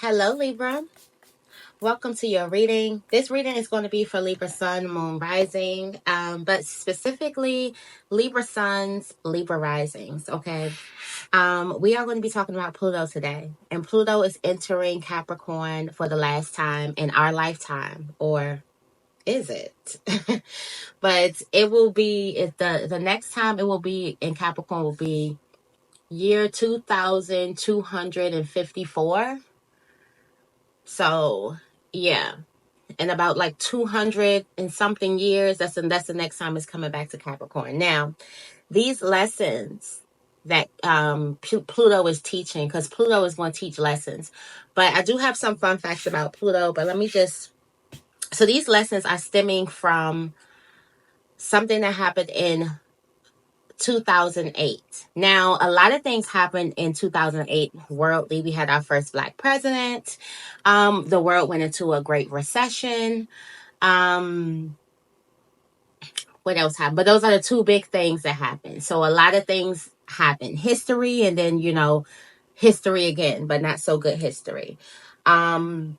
Hello, Libra. Welcome to your reading. This reading is going to be for Libra Sun, Moon, Rising, but specifically Libra Suns, Libra Risings. Okay. We are going to be talking about Pluto today, and Pluto is entering Capricorn for the last time in our lifetime, or is it? But it will be the next time it will be in Capricorn will be year 2254. So yeah, in about like 200 and something years, that's the next time it's coming back to Capricorn. Now, these lessons that Pluto is teaching, because Pluto is going to teach lessons, but I do have some fun facts about Pluto. But let me just, so these lessons are stemming from something that happened in 2008. Now, a lot of things happened in 2008 worldly. We had our first black president. The world went into a great recession. What else happened? But those are the two big things that happened. So a lot of things happened. History, and then, history again, but not so good history. Pluto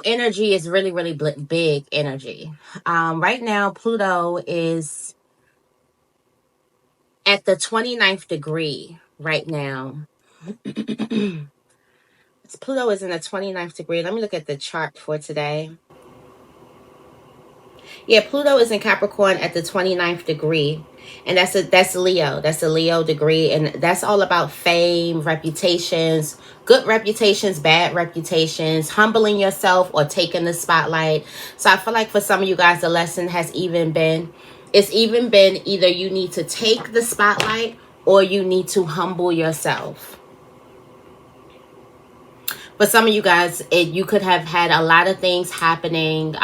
energy is really, really big energy. Right now, Pluto is at the 29th degree right now. Pluto is in the 29th degree. Let me look at the chart for today. Yeah, Pluto is in Capricorn at the 29th degree. And that's Leo. That's a Leo degree. And that's all about fame, reputations, good reputations, bad reputations, humbling yourself or taking the spotlight. So I feel like for some of you guys, the lesson has it's even been either you need to take the spotlight or you need to humble yourself. For some of you guys, you could have had a lot of things happening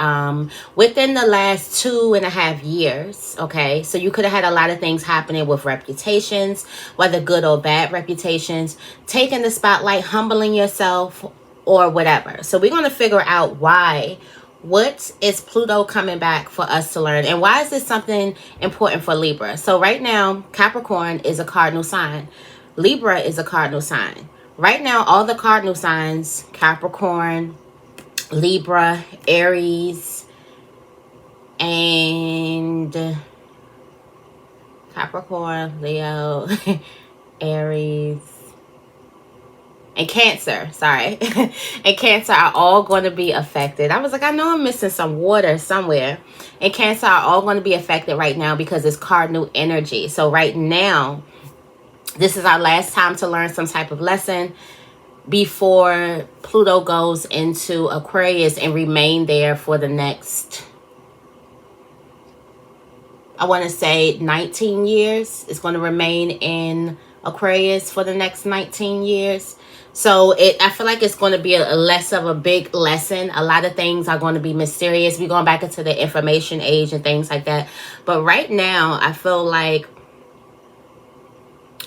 within the last 2.5 years. Okay, so you could have had a lot of things happening with reputations, whether good or bad reputations, taking the spotlight, humbling yourself, or whatever. So we're going to figure out why. What is Pluto coming back for us to learn? And why is this something important for Libra? So right now, Capricorn is a cardinal sign. Libra is a cardinal sign. Right now, all the cardinal signs, Capricorn, Libra, Aries, and Capricorn, Leo, Aries, and Cancer, sorry. And Cancer are all going to be affected. I was like, I know I'm missing some water somewhere. And Cancer are all going to be affected right now because it's cardinal energy. So right now, this is our last time to learn some type of lesson before Pluto goes into Aquarius and remain there for the next, I want to say 19 years. It's going to remain in Aquarius for the next 19 years. So I feel like it's going to be a less of a big lesson. A lot of things are going to be mysterious. We're going back into the information age and things like that. But right now, I feel like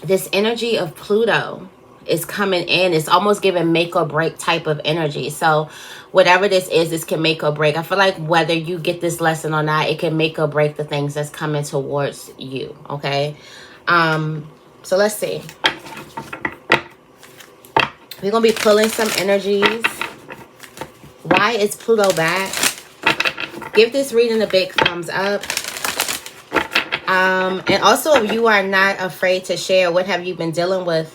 this energy of Pluto is coming in. It's almost giving make or break type of energy. So whatever this can make or break. I feel like whether you get this lesson or not, it can make or break the things that's coming towards you. Okay. So let's see. We're going to be pulling some energies. Why is Pluto back? Give this reading a big thumbs up. And also, if you are not afraid to share, what have you been dealing with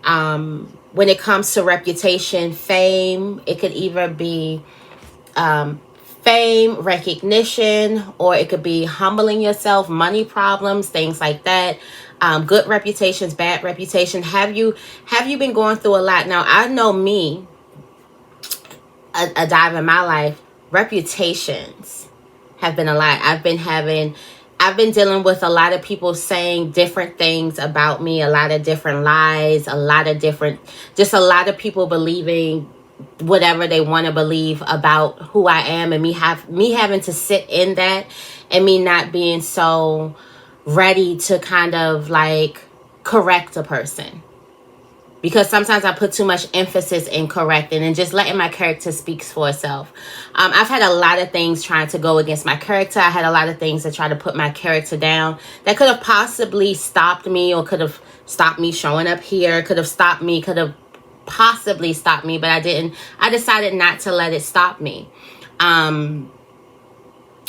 when it comes to reputation, fame? It could either be fame, recognition, or it could be humbling yourself, money problems, things like that. Good reputations, bad reputation. Have you been going through a lot? Now, I know me, a dive in my life, reputations have been a lot. I've been dealing with a lot of people saying different things about me, a lot of different lies, a lot of people believing whatever they want to believe about who I am, and me having to sit in that, and me not being so ready to kind of like correct a person. Because sometimes I put too much emphasis in correcting and just letting my character speak for itself. I've had a lot of things trying to go against my character. I had a lot of things that try to put my character down that could have possibly stopped me, or could have stopped me showing up here, could have possibly stop me, but I decided not to let it stop me.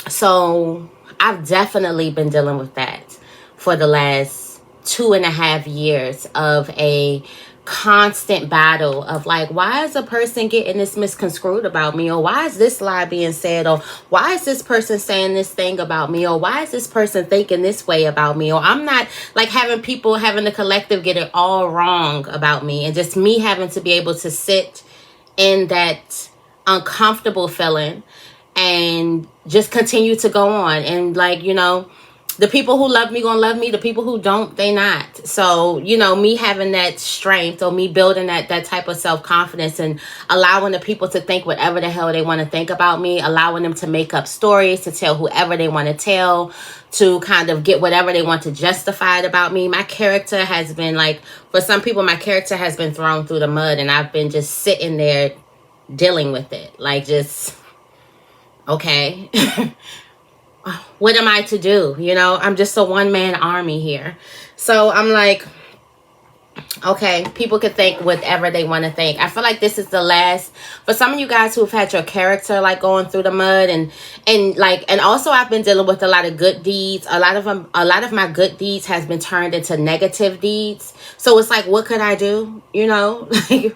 So I've definitely been dealing with that for the last 2.5 years of a constant battle of like, why is a person getting this misconstrued about me, or why is this lie being said, or why is this person saying this thing about me, or why is this person thinking this way about me, or I'm not, like, having the collective get it all wrong about me, and just me having to be able to sit in that uncomfortable feeling and just continue to go on. And like, you know, the people who love me gonna love me, the people who don't, they not. So, you know, me having that strength, or me building that type of self-confidence, and allowing the people to think whatever the hell they want to think about me, allowing them to make up stories to tell whoever they want to tell, to kind of get whatever they want to justify it about me. My character has been, like, for some people, my character has been thrown through the mud, and I've been just sitting there dealing with it. Like, just, okay. What am I to do? You know, I'm just a one-man army here. So I'm like, okay, people can think whatever they want to think. I feel like this is the last, for some of you guys who've had your character like going through the mud, and also I've been dealing with a lot of good deeds. A lot of my good deeds has been turned into negative deeds. So it's like, what could I do? You know, like,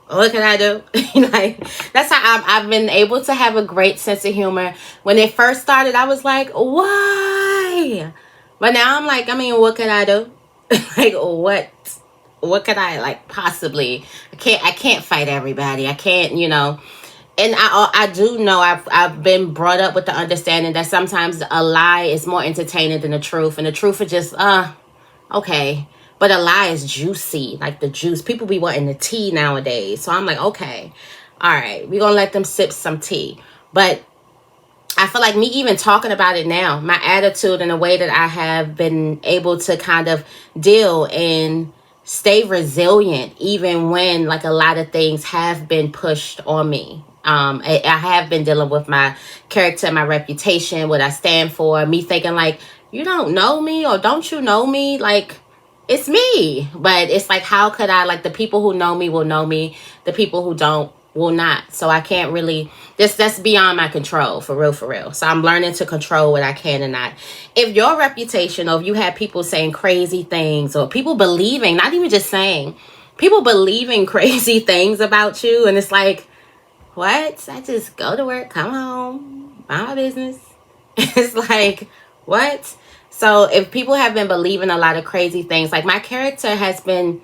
what can I do? Like, that's how I've been able to have a great sense of humor. When it first started, I was like, why? But now I'm like, I mean, what can I do? Like, what could I, like, possibly? I can't fight everybody. I can't, you know. And I do know I've been brought up with the understanding that sometimes a lie is more entertaining than the truth, and the truth is just okay. But a lie is juicy, like the juice. People be wanting the tea nowadays. So I'm like, okay, all right, we're going to let them sip some tea. But I feel like me even talking about it now, my attitude and the way that I have been able to kind of deal and stay resilient, even when like a lot of things have been pushed on me. I have been dealing with my character, my reputation, what I stand for, me thinking like, you don't know me, or don't you know me? Like, it's me. But it's like, how could I, like, the people who know me will know me, the people who don't will not. So I can't really, that's beyond my control, for real. So I'm learning to control what I can and not. If your reputation, or if you have people saying crazy things, or people believing, not even just saying, people believing crazy things about you, and it's like, what? I just go to work, come home, mind my business. It's like, what? So if people have been believing a lot of crazy things, like my character has been,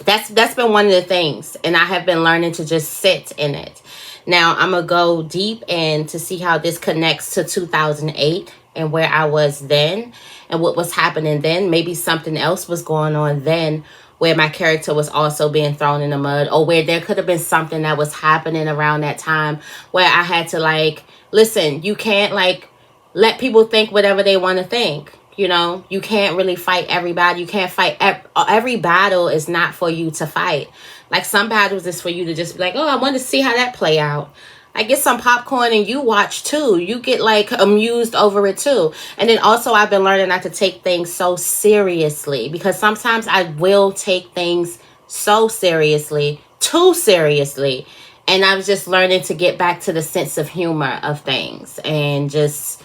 that's been one of the things. And I have been learning to just sit in it. Now I'm going to go deep in to see how this connects to 2008 and where I was then and what was happening then. Maybe something else was going on then where my character was also being thrown in the mud, or where there could have been something that was happening around that time where I had to, like, listen, you can't, like, let people think whatever they want to think. You know, you can't really fight everybody. You can't fight. Every battle is not for you to fight. Like, some battles is for you to just be like, oh, I want to see how that play out. Like, get some popcorn and you watch too. You get, like, amused over it too. And then also I've been learning not to take things so seriously, because sometimes I will take things so seriously, too seriously. And I was just learning to get back to the sense of humor of things and just,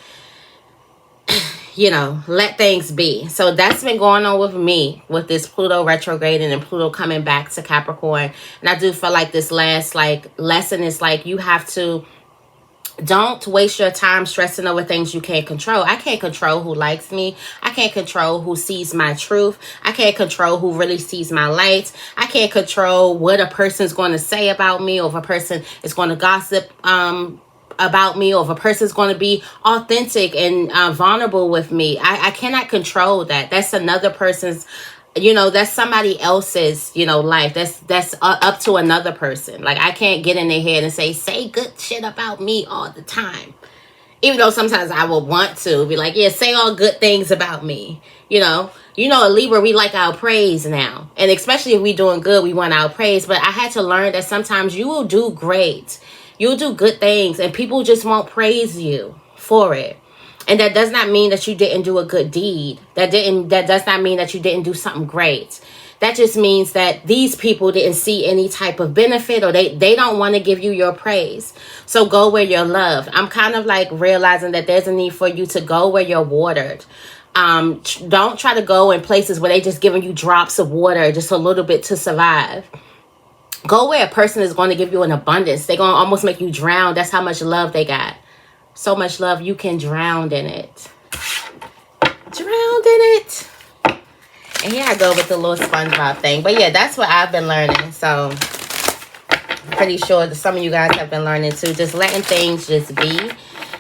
you know, let things be. So that's been going on with me with this Pluto retrograding and Pluto coming back to Capricorn. And I do feel like this last, like, lesson is like, you have to, don't waste your time stressing over things you can't control. I can't control who likes me. I can't control who sees my truth. I can't control who really sees my light. I can't control what a person's going to say about me, or if a person is going to gossip about me, or if a person's going to be authentic and vulnerable with me. I cannot control that. That's another person's, you know, that's somebody else's, you know, life. That's up to another person. Like, I can't get in their head and say good shit about me all the time. Even though sometimes I will want to be like, yeah, say all good things about me. You know, a Libra, we like our praise now. And especially if we doing good, we want our praise. But I had to learn that sometimes you will do great. You'll do good things and people just won't praise you for it. And that does not mean that you didn't do a good deed. That does not mean that you didn't do something great. that just means that these people didn't see any type of benefit, or they don't want to give you your praise. So go where you're loved. I'm kind of like realizing that there's a need for you to go where you're watered. Don't try to go in places where they just giving you drops of water, just a little bit to survive. Go where a person is going to give you an abundance. They're going to almost make you drown. That's how much love they got. So much love, you can drown in it. Drowned in it. And here I go with the little SpongeBob thing. But yeah, that's what I've been learning. So I'm pretty sure that some of you guys have been learning too. Just letting things just be.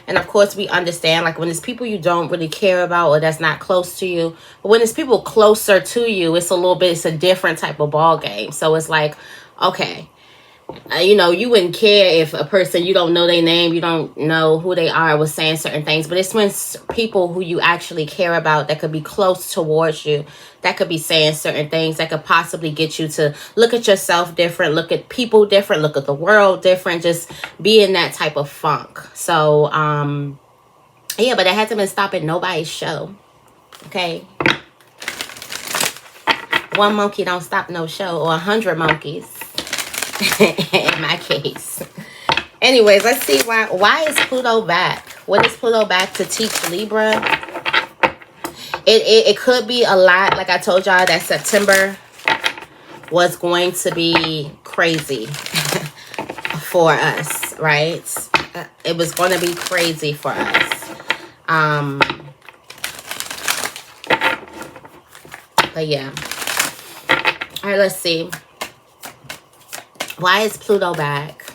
And of course, we understand, like, when it's people you don't really care about or that's not close to you. But when it's people closer to you, it's a different type of ball game. So it's like, okay, you know, you wouldn't care if a person, you don't know their name, you don't know who they are, was saying certain things. But it's when people who you actually care about, that could be close towards you, that could be saying certain things that could possibly get you to look at yourself different, look at people different, look at the world different, just be in that type of funk. So, yeah, but it hasn't been stopping nobody's show. Okay. One monkey don't stop no show, or 100 monkeys. In my case. Anyways, let's see why is Pluto back? What is Pluto back to teach Libra? It could be a lot. Like I told y'all, that September was going to be crazy for us, right? It was going to be crazy for us. But yeah. All right, let's see. Why is Pluto back?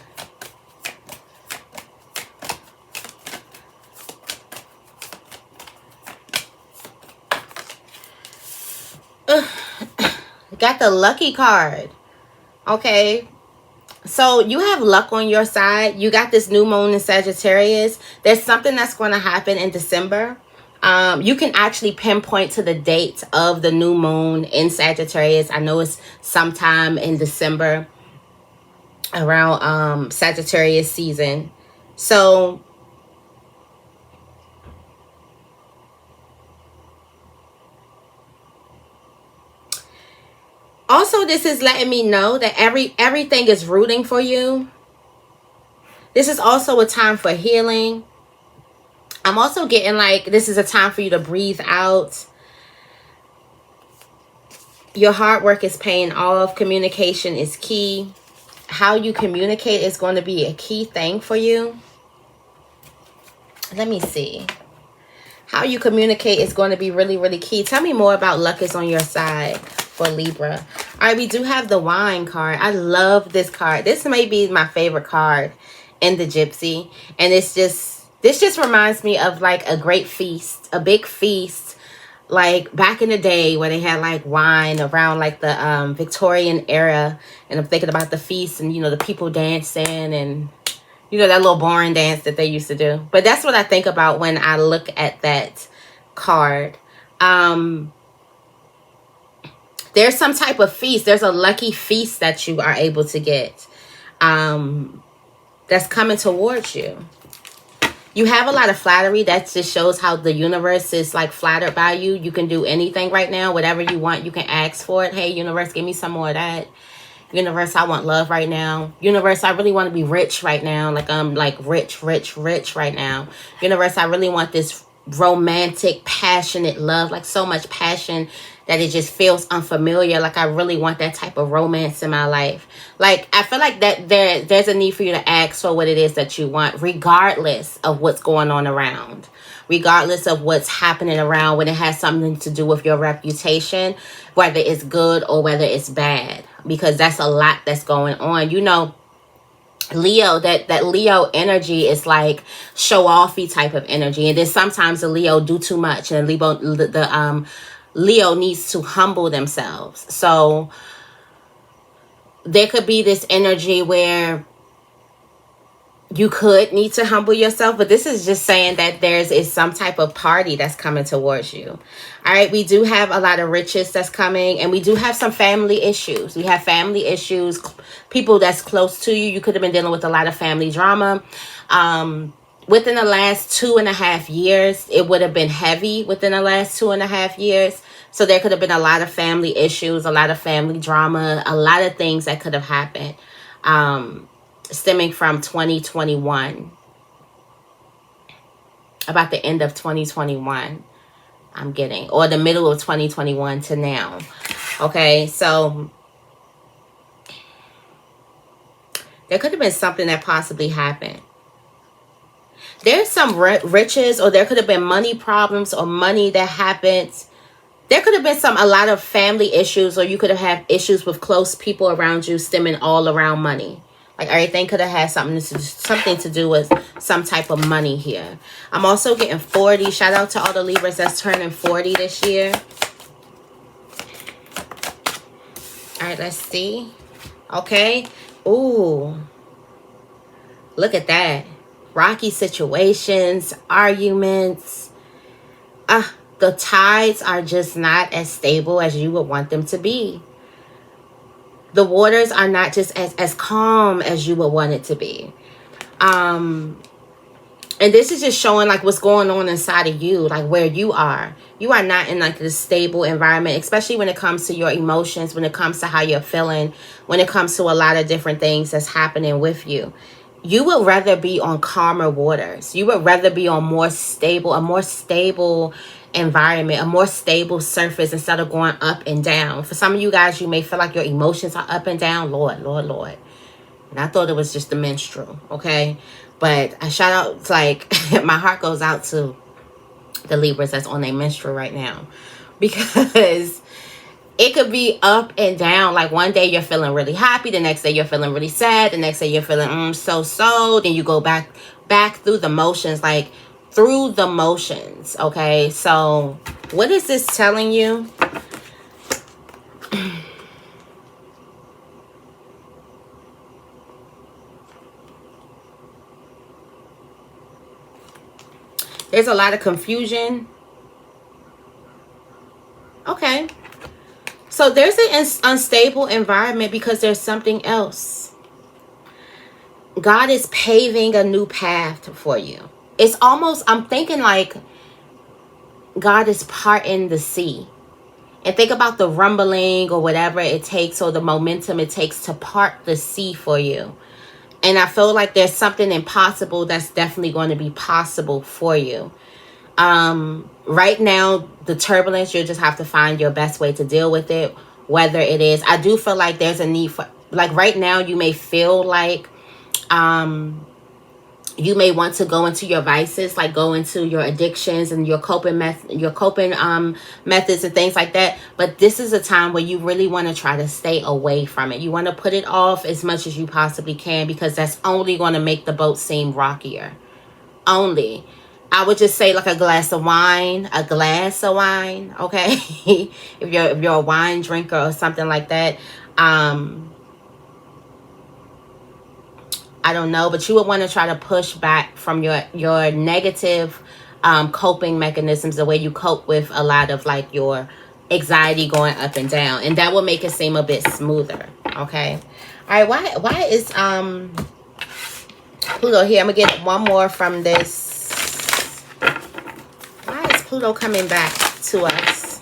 Got the lucky card. Okay. So you have luck on your side. You got this new moon in Sagittarius. There's something that's going to happen in December. You can actually pinpoint to the date of the new moon in Sagittarius. I know it's sometime in December, around Sagittarius season. So also, this is letting me know that everything is rooting for you. This is also a time for healing. I'm also getting like this is a time for you to breathe out. Your hard work is paying off. Communication is key. How you communicate is going to be a key thing for you. Let me see. How you communicate is going to be really, really key. Tell me more about luck is on your side for Libra. All right, we do have the wine card. I love this card. This may be my favorite card in the Gypsy. And this just reminds me of like a great feast, a big feast, like back in the day where they had like wine around like the Victorian era. And I'm thinking about the feast and, you know, the people dancing and, you know, that little boring dance that they used to do. But that's what I think about when I look at that card. There's some type of feast. There's a lucky feast that you are able to get that's coming towards you. You have a lot of flattery. That just shows how the universe is like flattered by you. You can do anything right now. Whatever you want, you can ask for it. Hey, universe, give me some more of that. Universe, I want love right now. Universe, I really want to be rich right now. Like I'm like rich right now. Universe, I really want this romantic, passionate love. Like so much passion that it just feels unfamiliar. Like I really want that type of romance in my life. Like I feel like that there's a need for you to ask for what it is that you want, regardless of what's going on around. Regardless of what's happening around, when it has something to do with your reputation, whether it's good or whether it's bad. Because that's a lot that's going on. You know, Leo, that Leo energy is like show-offy type of energy. And then sometimes the Leo do too much. And Leo needs to humble themselves. So there could be this energy where you could need to humble yourself, but this is just saying that is some type of party that's coming towards you. All right, we do have a lot of riches that's coming, and we do have some family issues. We have family issues, people that's close to you. You could have been dealing with a lot of family drama. Within the last 2.5 years, it would have been heavy within the last 2.5 years. So there could have been a lot of family issues, a lot of family drama, a lot of things that could have happened stemming from 2021. About the end of 2021, I'm getting, or the middle of 2021 to now. Okay, so there could have been something that possibly happened. There's some riches, or there could have been money problems or money that happens. There could have been a lot of family issues, or you could have had issues with close people around you stemming all around money. Like everything could have had something to do with some type of money here. I'm also getting 40. Shout out to all the Libras that's turning 40 this year. All right, let's see. Okay. Ooh. Look at that. Rocky situations, arguments. The tides are just not as stable as you would want them to be. The waters are not just as calm as you would want it to be. And this is just showing like what's going on inside of you, like where you are. You are not in like this stable environment, especially when it comes to your emotions, when it comes to how you're feeling, when it comes to a lot of different things that's happening with you. You would rather be on calmer waters. You would rather be on a more stable environment, a more stable surface instead of going up and down. For some of you guys, you may feel like your emotions are up and down. Lord. And I thought it was just the menstrual, okay? But I shout out, like, my heart goes out to the Libras that's on their menstrual right now. Because it could be up and down. Like one day you're feeling really happy. The next day you're feeling really sad. The next day you're feeling so. Then you go back through the motions, like through the motions. Okay, so what is this telling you? There's a lot of confusion. Okay. So there's an unstable environment because there's something else. God is paving a new path for you. It's almost, I'm thinking like God is parting the sea. And think about the rumbling or whatever it takes, or the momentum it takes to part the sea for you. And I feel like there's something impossible that's definitely going to be possible for you. Right now, the turbulence, you'll just have to find your best way to deal with it. Whether it is, I do feel like there's a need for, like right now, you may feel like you may want to go into your vices, like go into your addictions and your coping methods and things like that. But this is a time where you really want to try to stay away from it. You want to put it off as much as you possibly can, because that's only going to make the boat seem rockier. Only. I would just say like a glass of wine, okay? if you're a wine drinker or something like that. I don't know, but you would want to try to push back from your negative coping mechanisms, the way you cope with a lot of like your anxiety going up and down, and that will make it seem a bit smoother. Okay. All right. Why is Pluto here? I'm gonna get one more from this. Why is Pluto coming back to us?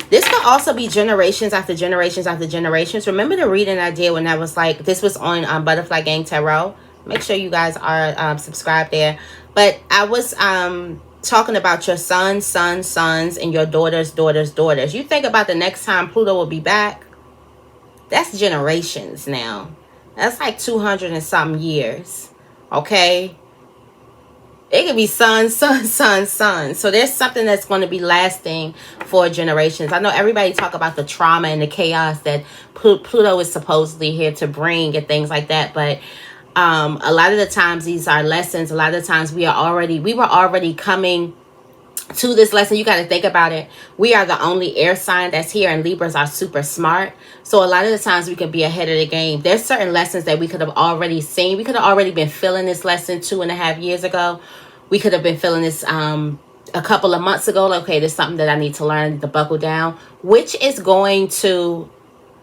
This could also be generations after generations after generations. Remember the reading I did when I was like, this was on Butterfly Gang Tarot. Make sure you guys are subscribed there. But I was talking about your sons, and your daughters. You think about the next time Pluto will be back. That's generations now. That's like 200 and something years. Okay? It could be sons. So there's something that's going to be lasting for generations. I know everybody talk about the trauma and the chaos that Pluto is supposedly here to bring and things like that. But a lot of the times these are lessons. A lot of the times we were already coming to this lesson. You got to think about it. We are the only air sign that's here, and Libras are super smart. So a lot of the times we can be ahead of the game. There's certain lessons that we could have already seen. We could have already been feeling this lesson 2.5 years ago. We could have been feeling this a couple of months ago. Like, okay, there's something that I need to learn, to buckle down, which is going to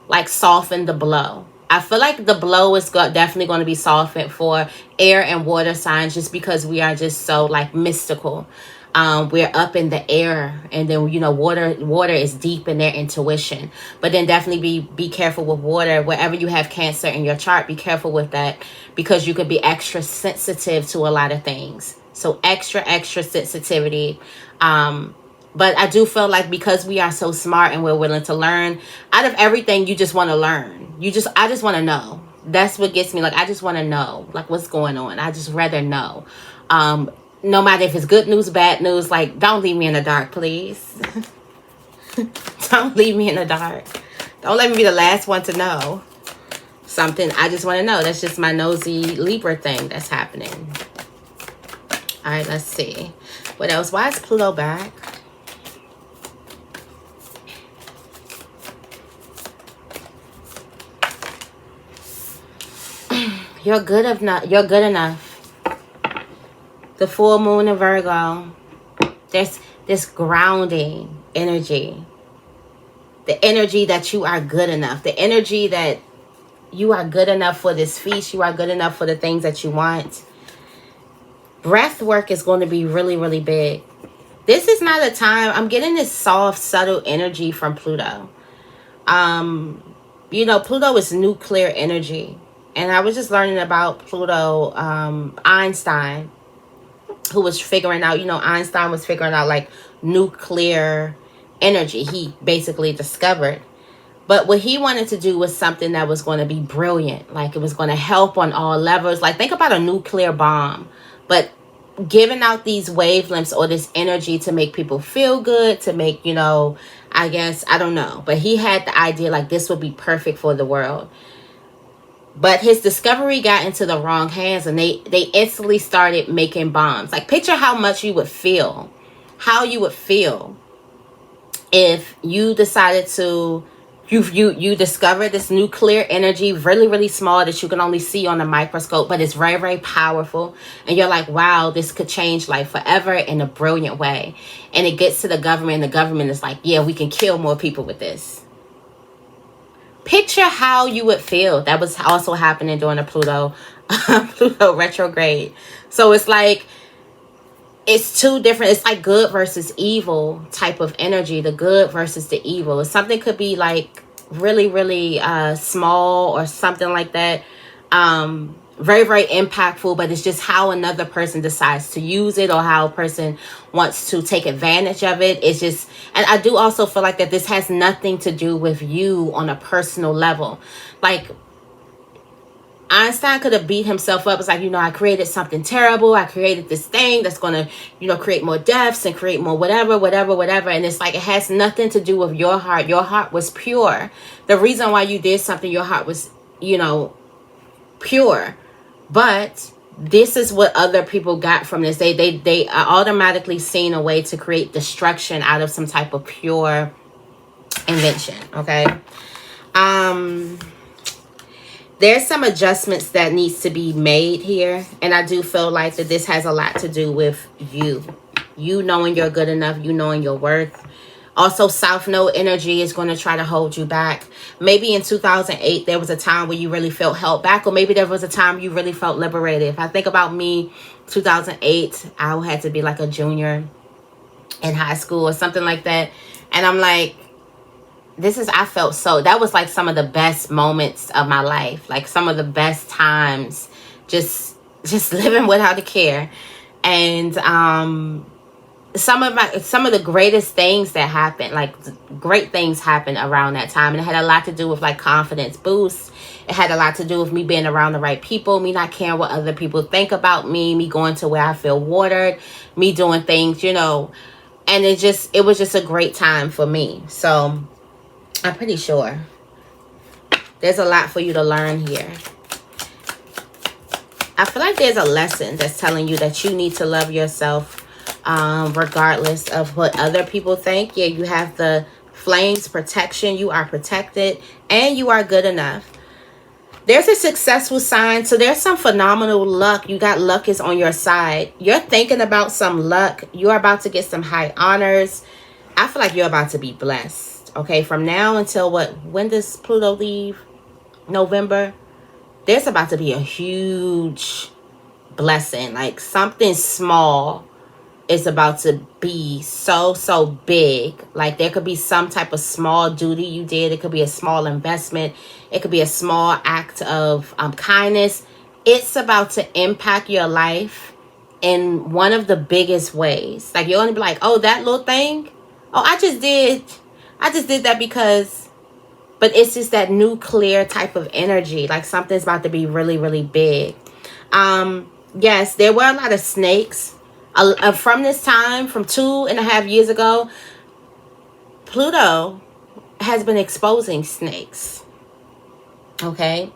like soften the blow. I feel like the blow is definitely going to be softened for air and water signs, just because we are just so like mystical. We're up in the air, and then, you know, water is deep in their intuition. But then definitely be careful with water. Wherever you have Cancer in your chart, be careful with that, because you could be extra sensitive to a lot of things. So extra sensitivity. But I do feel like because we are so smart and we're willing to learn, out of everything, you just want to learn. I just want to know. That's what gets me. Like, I just want to know, like, what's going on. I just rather know. No matter if it's good news, bad news, like, don't leave me in the dark, please. Don't leave me in the dark. Don't let me be the last one to know something. I just want to know. That's just my nosy Libra thing that's happening. All right, let's see. What else? Why is Pluto back? You're good enough. You're good enough. The full moon in Virgo. There's this grounding energy. The energy that you are good enough. The energy that you are good enough for this feast. You are good enough for the things that you want. Breath work is going to be really, really big. This is not a time. I'm getting this soft, subtle energy from Pluto. You know, Pluto is nuclear energy. And I was just learning about Pluto, Einstein, who was figuring out, you know, Einstein was figuring out like nuclear energy. He basically discovered. But what he wanted to do was something that was going to be brilliant. Like, it was going to help on all levels. Like, think about a nuclear bomb, but giving out these wavelengths or this energy to make people feel good, to make, you know, I guess, I don't know. But he had the idea like this would be perfect for the world. But his discovery got into the wrong hands, and they instantly started making bombs. Like, picture how much you would feel, how you would feel if you decided to, you discovered this nuclear energy, really, really small, that you can only see on a microscope, but it's very, very powerful. And you're like, wow, this could change life forever in a brilliant way. And it gets to the government, and the government is like, yeah, we can kill more people with this. Picture how you would feel. That was also happening during the Pluto retrograde. So it's like, it's two different, it's like good versus evil type of energy. The good versus the evil. Something could be like really, really small or something like that. Very, very impactful, but it's just how another person decides to use it, or how a person wants to take advantage of it. It's just, and I do also feel like that this has nothing to do with you on a personal level. Like, Einstein could have beat himself up. It's like, you know, I created something terrible. I created this thing that's going to, you know, create more deaths and create more whatever. And it's like, it has nothing to do with your heart. Your heart was pure. The reason why you did something, your heart was, you know, pure. But this is what other people got from this. They are automatically seeing a way to create destruction out of some type of pure invention. Okay. There's some adjustments that needs to be made here. And I do feel like that this has a lot to do with you. You knowing you're good enough. You knowing your worth. Also, South Node energy is going to try to hold you back. Maybe in 2008, there was a time where you really felt held back. Or maybe there was a time you really felt liberated. If I think about me, 2008, I had to be like a junior in high school or something like that. And I'm like, I felt so, that was like some of the best moments of my life. Like some of the best times, just living without a care. And some of the greatest things that happened, like great things happened around that time. And it had a lot to do with like confidence boost. It had a lot to do with me being around the right people, me not caring what other people think about me going to where I feel watered, me doing things, you know, and it was just a great time for me. So I'm pretty sure there's a lot for you to learn here. I feel like there's a lesson that's telling you that you need to love yourself regardless of what other people think. Yeah, you have the flames protection. You are protected and you are good enough. There's a successful sign. So there's some phenomenal luck. You got luck is on your side. You're thinking about some luck. You're about to get some high honors. I feel like you're about to be blessed. Okay, from now until when does Pluto leave? November. There's about to be a huge blessing. Like something small is about to be so big. Like there could be some type of small duty you did. It could be a small investment. It could be a small act of kindness. It's about to impact your life in one of the biggest ways. Like you're gonna be like, oh, that little thing, oh, I just did that because, but it's just that nuclear type of energy. Like something's about to be really big. Yes, there were a lot of snakes from this time, from 2.5 years ago. Pluto has been exposing snakes. Okay,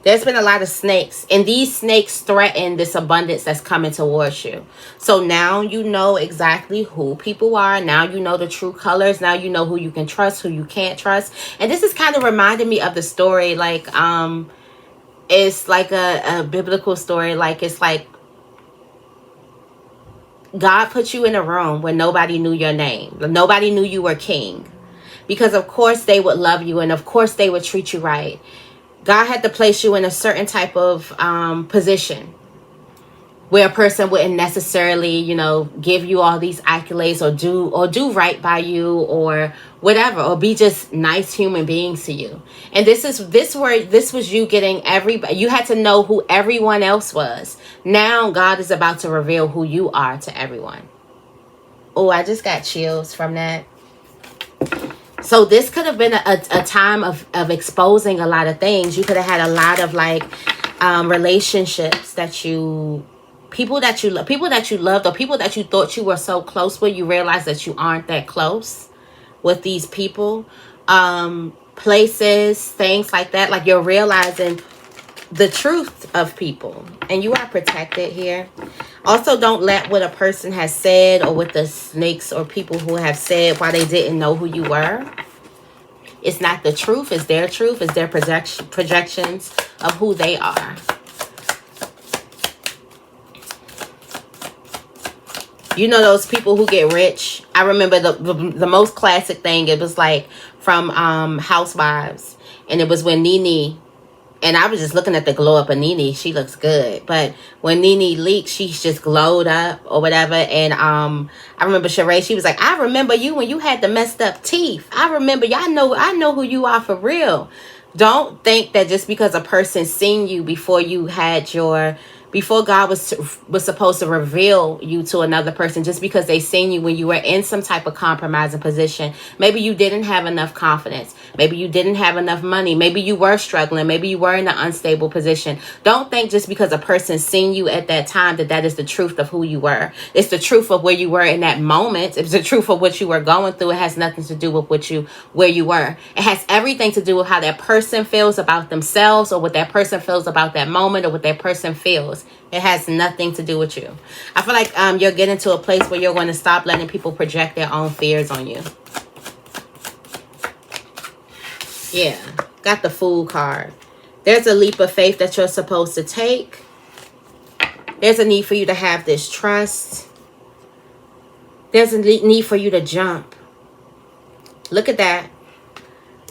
there's been a lot of snakes, and these snakes threaten this abundance that's coming towards you. So now you know exactly who people are. Now you know the true colors. Now you know who you can trust, who you can't trust. And this is kind of reminding me of the story, like it's like a biblical story. Like it's like God put you in a room where nobody knew your name. Nobody knew you were king, because of course they would love you, and of course they would treat you right. God had to place you in a certain type of position where a person wouldn't necessarily, you know, give you all these accolades or do right by you or whatever, or be just nice human beings to you. And this was you getting everybody. You had to know who everyone else was. Now God is about to reveal who you are to everyone. Oh, I just got chills from that. So this could have been a time of exposing a lot of things. You could have had a lot of like relationships that people that you loved, or people that you thought you were so close with. You realize that you aren't that close with these people, places, things like that. Like you're realizing the truth of people, and you are protected here. Also, don't let what a person has said, or what the snakes or people who have said why they didn't know who you were. It's not the truth. It's their truth. It's their projections of who they are. You know those people who get rich? I remember the most classic thing. It was like from Housewives, and it was when Nene. And I was just looking at the glow up of Nene. She looks good. But when Nene leaked, she's just glowed up or whatever. And I remember Sheree, she was like, I remember you when you had the messed up teeth. I remember you. I know who you are for real. Don't think that just because a person seen you before you had before God was supposed to reveal you to another person, just because they seen you when you were in some type of compromising position. Maybe you didn't have enough confidence. Maybe you didn't have enough money. Maybe you were struggling. Maybe you were in an unstable position. Don't think just because a person seen you at that time that is the truth of who you were. It's the truth of where you were in that moment. It's the truth of what you were going through. It has nothing to do with where you were. It has everything to do with how that person feels about themselves, or what that person feels about that moment, or what that person feels. It has nothing to do with you. I feel like you're getting to a place where you're going to stop letting people project their own fears on you. Yeah, got the Fool card. There's a leap of faith that you're supposed to take. There's a need for you to have this trust. There's a need for you to jump. Look at that.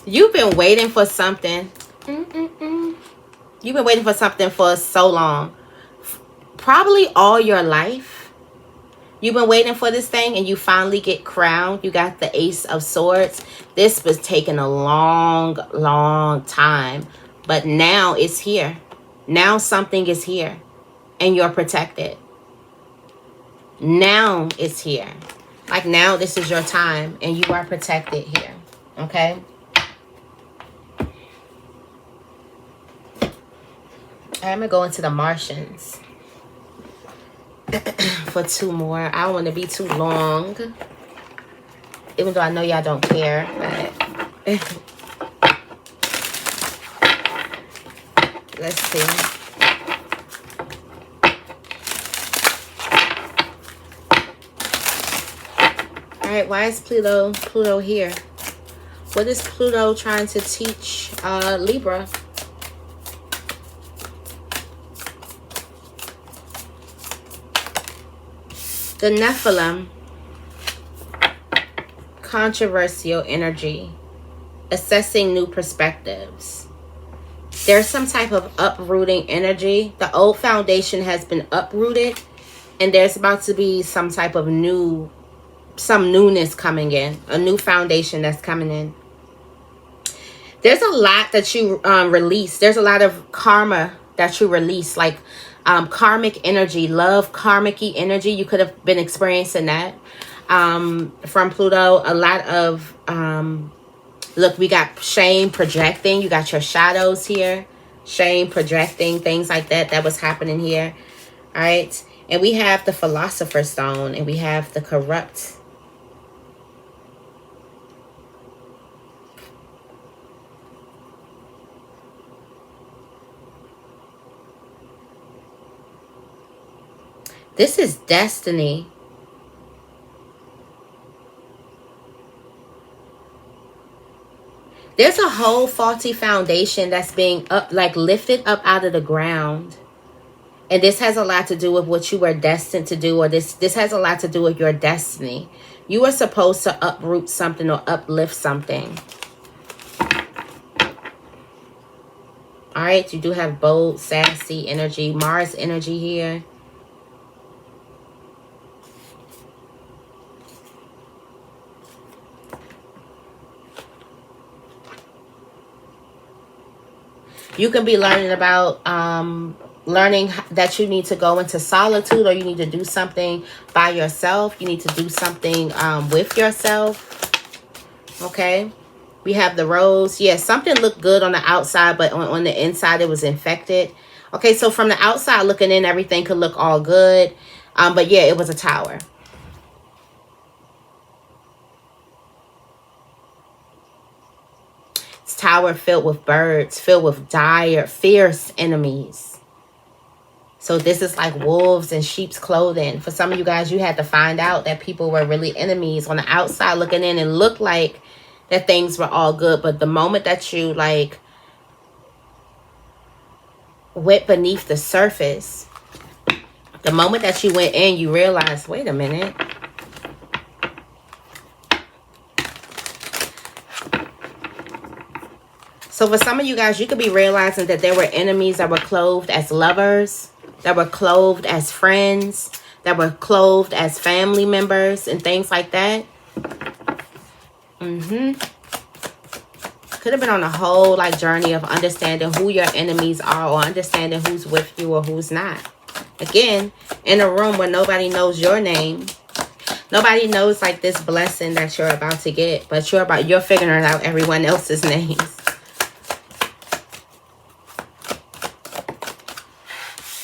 You've been waiting for something. You've been waiting for something for so long. Probably all your life. You've been waiting for this thing, and you finally get crowned. You got the Ace of Swords. This was taking a long time. But now it's here. Now something is here. And you're protected. Now it's here. Like now this is your time, and you are protected here. Okay? I'm going to go into the Martians for 2 more. I don't want to be too long, even though I know y'all don't care. But let's see. All right, why is Pluto here? What is Pluto trying to teach Libra? The Nephilim, controversial energy, assessing new perspectives. There's some type of uprooting energy. The old foundation has been uprooted, And there's about to be some type of some newness coming in, a new foundation that's coming in. There's a lot that you release. There's a lot of karma that you release, like karmic energy, love, karmic-y energy. You could have been experiencing that from Pluto. A lot of, look, we got shame projecting. You got your shadows here. Shame projecting, things like that. That was happening here. All right. And we have the Philosopher's Stone, and we have the Corrupt. This is destiny. There's a whole faulty foundation that's being lifted up out of the ground. And this has a lot to do with what you were destined to do, or this has a lot to do with your destiny. You are supposed to uproot something or uplift something. All right, you do have bold, sassy energy, Mars energy here. You can be learning about learning that you need to go into solitude, or you need to do something by yourself. You need to do something with yourself. Okay. We have the rose. Yes, something looked good on the outside, but on the inside it was infected. Okay, so from the outside looking in, everything could look all good. But yeah, it was a tower. It's tower filled with birds, filled with dire, fierce enemies. So this is like wolves in sheep's clothing. For some of you guys, you had to find out that people were really enemies. On the outside looking in, it looked like that things were all good. But the moment that you like went beneath the surface, the moment that you went in, you realized, wait a minute. So for some of you guys, you could be realizing that there were enemies that were clothed as lovers, that were clothed as friends, that were clothed as family members and things like that. Could have been on a whole like journey of understanding who your enemies are, or understanding who's with you or who's not. Again, in a room where nobody knows your name. Nobody knows like this blessing that you're about to get, but you're figuring out everyone else's names.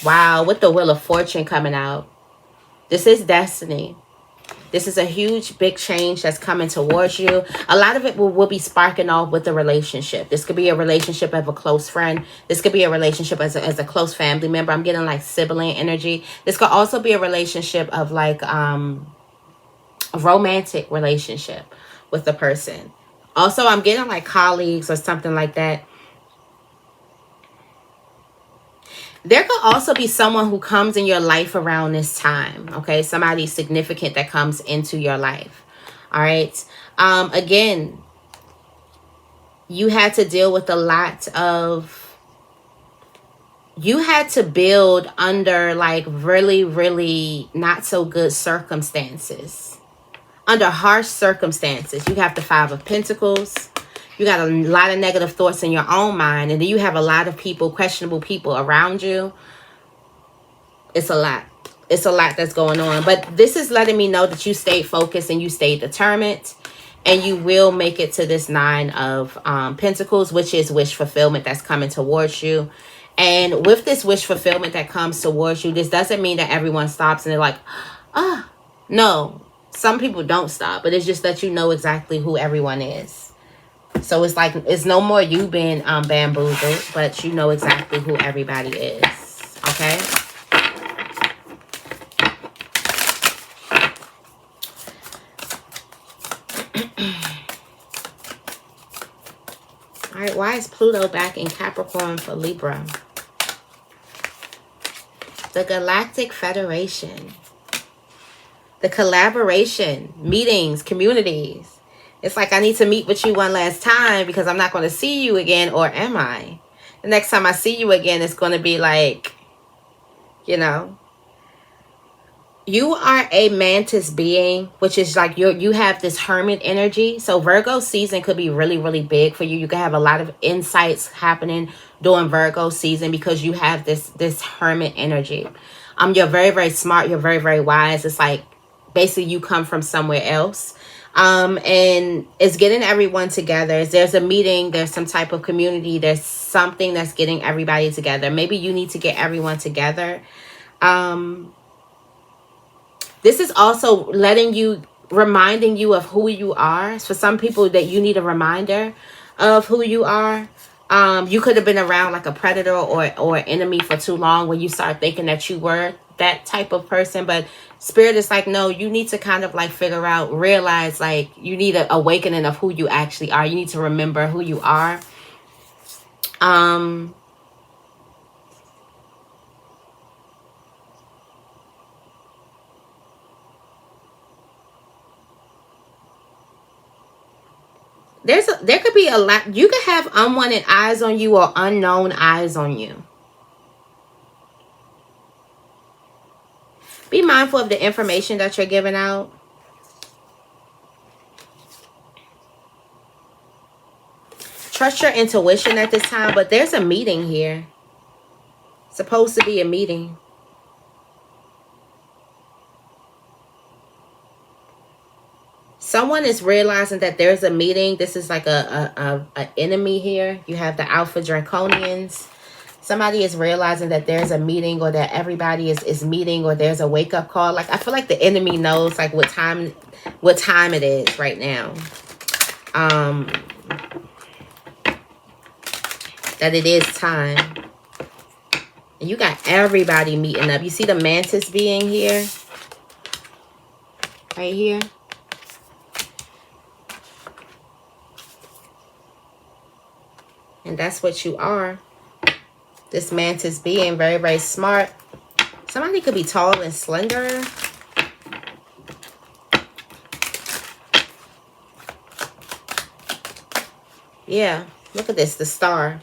Wow, with the Wheel of Fortune coming out. This is destiny. This is a huge, big change that's coming towards you. A lot of it will be sparking off with the relationship. This could be a relationship of a close friend. This could be a relationship as a close family member. I'm getting like sibling energy. This could also be a relationship of like a romantic relationship with the person. Also, I'm getting like colleagues or something like that. There could also be someone who comes in your life around this time, okay? Somebody significant that comes into your life, all right? Again, you had to deal with a lot of... You had to build under, like, really, really not so good circumstances. Under harsh circumstances. You have the Five of Pentacles. You got a lot of negative thoughts in your own mind. And then you have a lot of people, questionable people around you. It's a lot. It's a lot that's going on. But this is letting me know that you stayed focused and you stayed determined. And you will make it to this Nine of Pentacles, which is wish fulfillment that's coming towards you. And with this wish fulfillment that comes towards you, this doesn't mean that everyone stops and they're like, ah, no. Some people don't stop. But it's just that you know exactly who everyone is. So it's like, it's no more you being bamboozled, but you know exactly who everybody is. Okay? All right, why is Pluto back in Capricorn for Libra? The Galactic Federation. The collaboration, meetings, communities. It's like, I need to meet with you one last time because I'm not going to see you again, or am I? The next time I see you again, it's going to be like, you know. You are a mantis being, which is like you have this hermit energy. So Virgo season could be really, really big for you. You could have a lot of insights happening during Virgo season because you have this hermit energy. You're very, very smart. You're very, very wise. It's like basically you come from somewhere else. And it's getting everyone together. There's a meeting, there's some type of community, there's something that's getting everybody together. Maybe you need to get everyone together. This is also reminding you of who you are. For some people that you need a reminder of who you are. You could have been around like a predator or enemy for too long when you start thinking that you were that type of person. But Spirit is like, no, you need to kind of like figure out, realize like you need an awakening of who you actually are. You need to remember who you are. There could be a lot. You could have unwanted eyes on you or unknown eyes on you. Be mindful of the information that you're giving out. Trust your intuition at this time, but there's a meeting here. Supposed to be a meeting. Someone is realizing that there's a meeting. This is like a enemy here. You have the Alpha Draconians. Somebody is realizing that there's a meeting, or that everybody is meeting, or there's a wake-up call. Like, I feel like the enemy knows like what time it is right now. That it is time. And you got everybody meeting up. You see the mantis being here? Right here. And that's what you are. This mantis being very, very smart. Somebody could be tall and slender. Yeah, look at this, the star.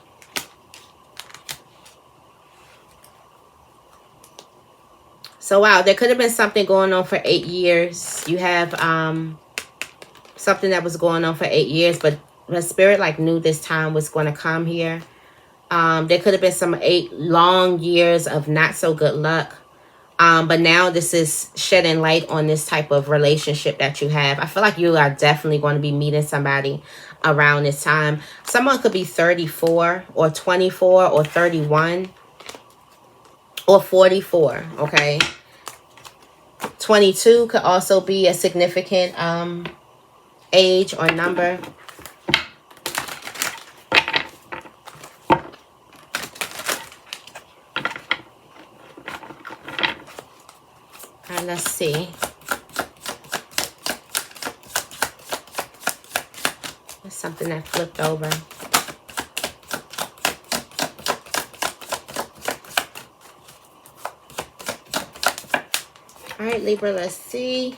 So wow, there could have been something going on for 8 years. You have something that was going on for 8 years, but the Spirit like knew this time was going to come here. There could have been some 8 long years of not so good luck. But now this is shedding light on this type of relationship that you have. I feel like you are definitely going to be meeting somebody around this time. Someone could be 34 or 24 or 31 or 44, okay? 22 could also be a significant age or number. And let's see. There's something that flipped over. All right, Libra, let's see.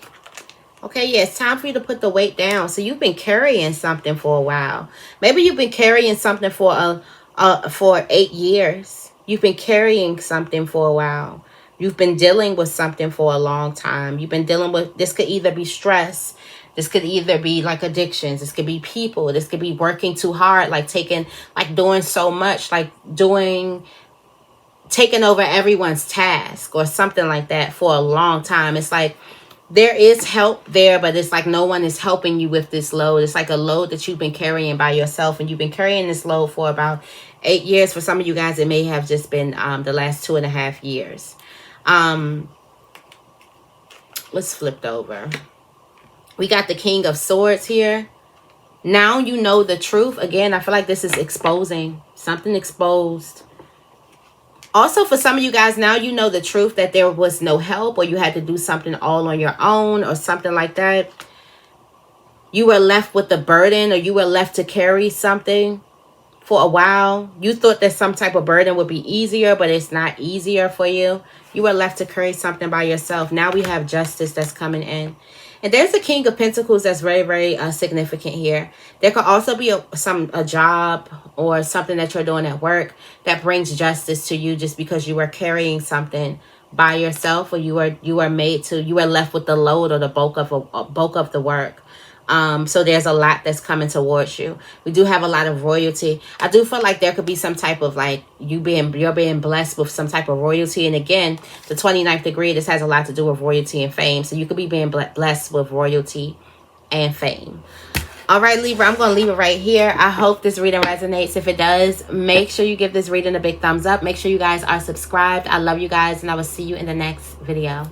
Okay, yeah, it's time for you to put the weight down. So you've been carrying something for a while. Maybe you've been carrying something for 8 years. You've been carrying something for a while. You've been dealing with something for a long time. You've been dealing with, this could either be stress. This could either be like addictions. This could be people. This could be working too hard, like doing so much, like taking over everyone's task or something like that for a long time. It's like there is help there, but it's like no one is helping you with this load. It's like a load that you've been carrying by yourself, and you've been carrying this load for about 8 years. For some of you guys, it may have just been the last 2.5 years. Let's flip over. We got the King of Swords here. Now you know the truth. Again, I feel like this is exposing something exposed. Also, for some of you guys, now you know the truth that there was no help, or you had to do something all on your own or something like that. You were left with the burden, or you were left to carry something for a while. You thought that some type of burden would be easier, but it's not easier for you. You were left to carry something by yourself. Now we have justice that's coming in. And there's a King of Pentacles that's very, very significant here. There could also be a job or something that you're doing at work that brings justice to you just because you were carrying something by yourself, or you are left with the load or the bulk of the work. So there's a lot that's coming towards you. We do have a lot of royalty. I do feel like there could be some type of like you're being blessed with some type of royalty. And again, the 29th degree, this has a lot to do with royalty and fame. So you could be being blessed with royalty and fame. All right, Libra, I'm going to leave it right here. I hope this reading resonates. If it does, make sure you give this reading a big thumbs up. Make sure you guys are subscribed. I love you guys, and I will see you in the next video.